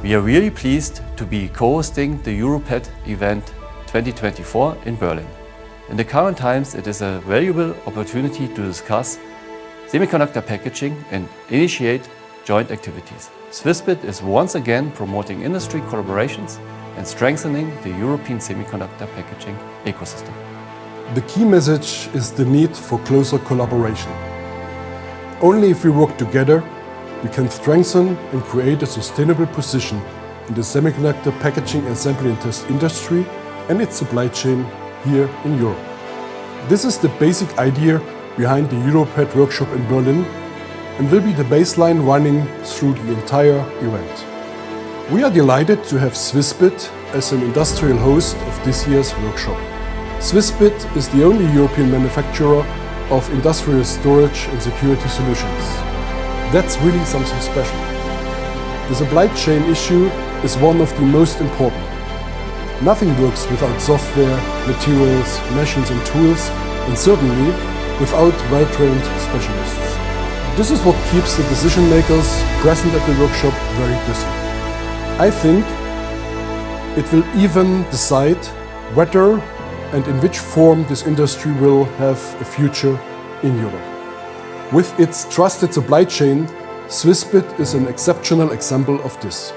We are really pleased to be co-hosting the EuroPAT event 2024 in Berlin. In the current times, it is a valuable opportunity to discuss semiconductor packaging and initiate joint activities. Swissbit is once again promoting industry collaborations and strengthening the European semiconductor packaging ecosystem. The key message is the need for closer collaboration. Only if we work together, we can strengthen and create a sustainable position in the semiconductor packaging assembly and test industry and its supply chain here in Europe. This is the basic idea behind the EuroPAT workshop in Berlin and will be the baseline running through the entire event. We are delighted to have Swissbit as an industrial host of this year's workshop. Swissbit is the only European manufacturer of industrial storage and security solutions. That's really something special. The supply chain issue is one of the most important. Nothing works without software, materials, machines and tools, and certainly without well-trained specialists. This is what keeps the decision makers present at the workshop very busy. I think it will even decide whether and in which form this industry will have a future in Europe. With its trusted supply chain, Swissbit is an exceptional example of this.